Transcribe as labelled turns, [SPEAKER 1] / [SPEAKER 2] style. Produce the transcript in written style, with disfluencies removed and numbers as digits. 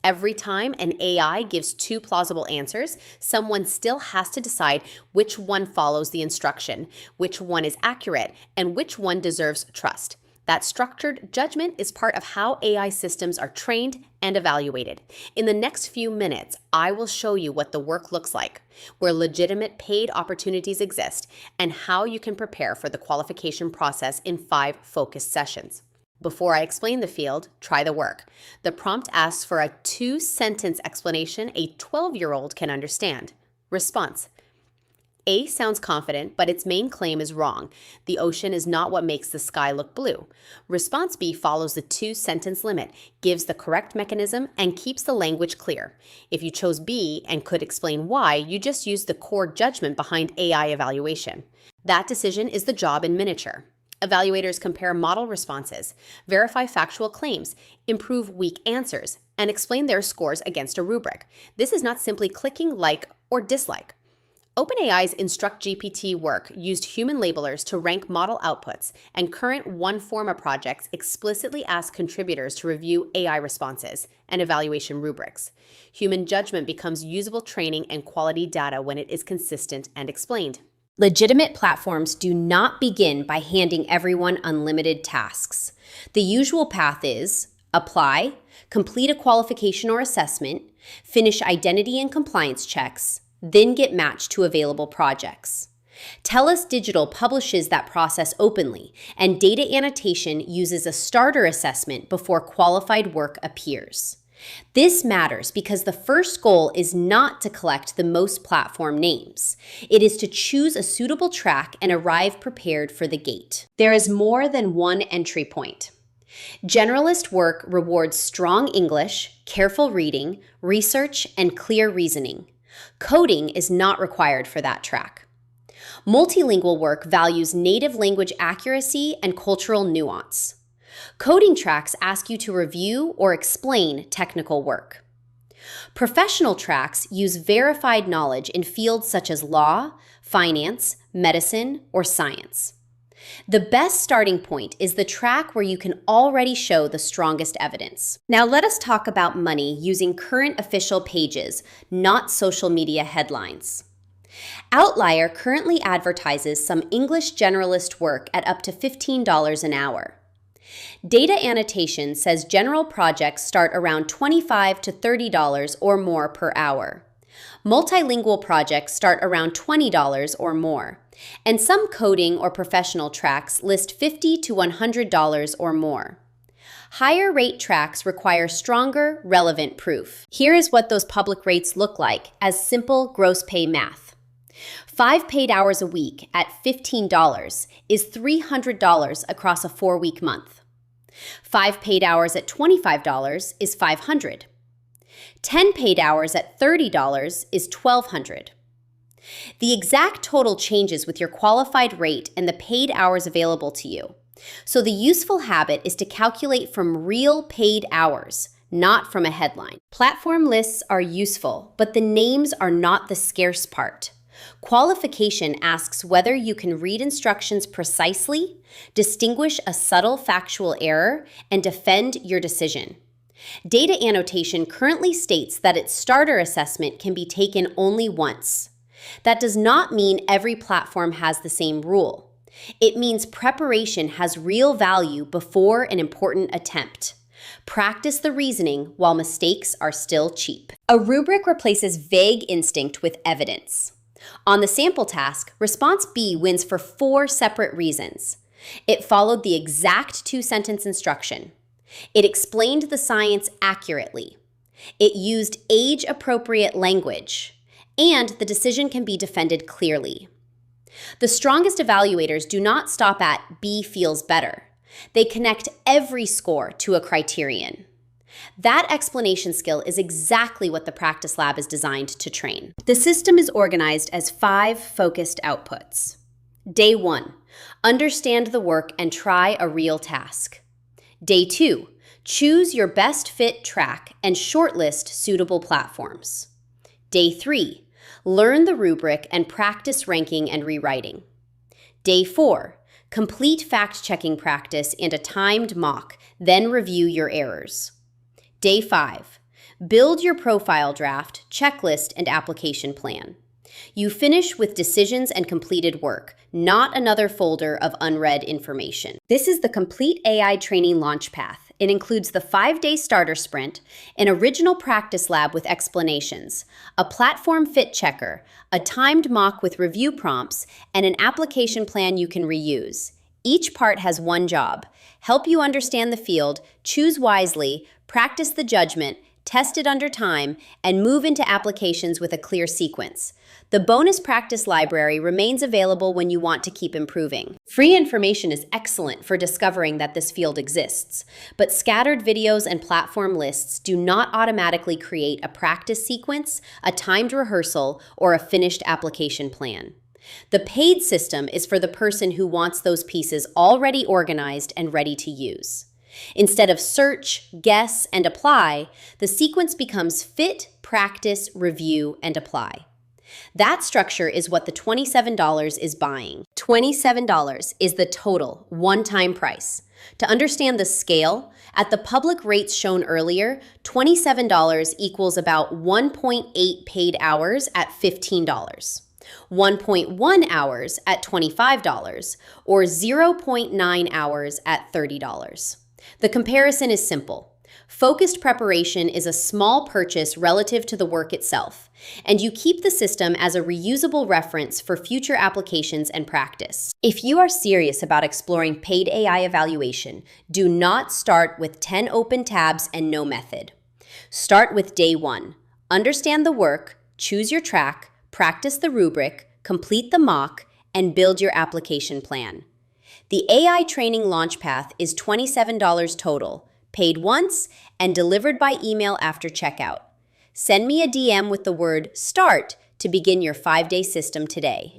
[SPEAKER 1] Every time an AI gives two plausible answers, someone still has to decide which one follows the instruction, which one is accurate, and which one deserves trust. That structured judgment is part of how AI systems are trained and evaluated. In the next few minutes, I will show you what the work looks like, where legitimate paid opportunities exist, and how you can prepare for the qualification process in 5 focused sessions. Before I explain the field, try the work. The prompt asks for a 2-sentence explanation a 12-year-old can understand. Response: A sounds confident, but its main claim is wrong. The ocean is not what makes the sky look blue. Response B follows the 2-sentence limit, gives the correct mechanism, and keeps the language clear. If you chose B and could explain why, you just used the core judgment behind AI evaluation. That decision is the job in miniature. Evaluators compare model responses, verify factual claims, improve weak answers, and explain their scores against a rubric. This is not simply clicking like or dislike. OpenAI's InstructGPT work used human labelers to rank model outputs, and current OneForma projects explicitly ask contributors to review AI responses and evaluation rubrics. Human judgment becomes usable training and quality data when it is consistent and explained.
[SPEAKER 2] Legitimate platforms do not begin by handing everyone unlimited tasks. The usual path is apply, complete a qualification or assessment, finish identity and compliance checks, then get matched to available projects. TELUS Digital publishes that process openly, and data annotation uses a starter assessment before qualified work appears. This matters because the first goal is not to collect the most platform names. It is to choose a suitable track and arrive prepared for the gate. There is more than one entry point. Generalist work rewards strong English, careful reading, research, and clear reasoning. Coding is not required for that track. Multilingual work values native language accuracy and cultural nuance. Coding tracks ask you to review or explain technical work. Professional tracks use verified knowledge in fields such as law, finance, medicine, or science. The best starting point is the track where you can already show the strongest evidence. Now let us talk about money using current official pages, not social media headlines. Outlier currently advertises some English generalist work at up to $15 an hour. Data annotation says general projects start around $25 to $30 or more per hour. Multilingual projects start around $20 or more, and some coding or professional tracks list $50 to $100 or more. Higher rate tracks require stronger, relevant proof. Here is what those public rates look like as simple gross pay math. 5 paid hours a week at $15 is $300 across a 4-week month. 5 paid hours at $25 is $500. 10 paid hours at $30 is $1,200. The exact total changes with your qualified rate and the paid hours available to you. So the useful habit is to calculate from real paid hours, not from a headline. Platform lists are useful, but the names are not the scarce part. Qualification asks whether you can read instructions precisely, distinguish a subtle factual error, and defend your decision. Data annotation currently states that its starter assessment can be taken only once. That does not mean every platform has the same rule. It means preparation has real value before an important attempt. Practice the reasoning while mistakes are still cheap. A rubric replaces vague instinct with evidence. On the sample task, response B wins for 4 separate reasons. It followed the exact 2-sentence instruction. It explained the science accurately. It used age-appropriate language. And the decision can be defended clearly. The strongest evaluators do not stop at B feels better. They connect every score to a criterion. That explanation skill is exactly what the practice lab is designed to train. The system is organized as 5 focused outputs. Day 1, understand the work and try a real task. Day 2, choose your best fit track and shortlist suitable platforms. Day 3, learn the rubric and practice ranking and rewriting. Day 4, complete fact-checking practice and a timed mock, then review your errors. Day 5, Build your profile draft, checklist, and application plan. You finish with decisions and completed work, not another folder of unread information. This is the complete AI training launch path. It includes the 5-day starter sprint, an original practice lab with explanations, a platform fit checker, a timed mock with review prompts, and an application plan you can reuse. Each part has one job: help you understand the field, choose wisely, practice the judgment, test it under time, and move into applications with a clear sequence. The bonus practice library remains available when you want to keep improving. Free information is excellent for discovering that this field exists, but scattered videos and platform lists do not automatically create a practice sequence, a timed rehearsal, or a finished application plan. The paid system is for the person who wants those pieces already organized and ready to use. Instead of search, guess, and apply, the sequence becomes fit, practice, review, and apply. That structure is what the $27 is buying. $27 is the total one-time price. To understand the scale, at the public rates shown earlier, $27 equals about 1.8 paid hours at $15. 1.1 hours at $25, or 0.9 hours at $30. The comparison is simple. Focused preparation is a small purchase relative to the work itself, and you keep the system as a reusable reference for future applications and practice. If you are serious about exploring paid AI evaluation, do not start with 10 open tabs and no method. Start with day 1. Understand the work, choose your track, practice the rubric, complete the mock, and build your application plan. The AI training launch path is $27 total, paid once, and delivered by email after checkout. Send me a DM with the word START to begin your 5-day system today.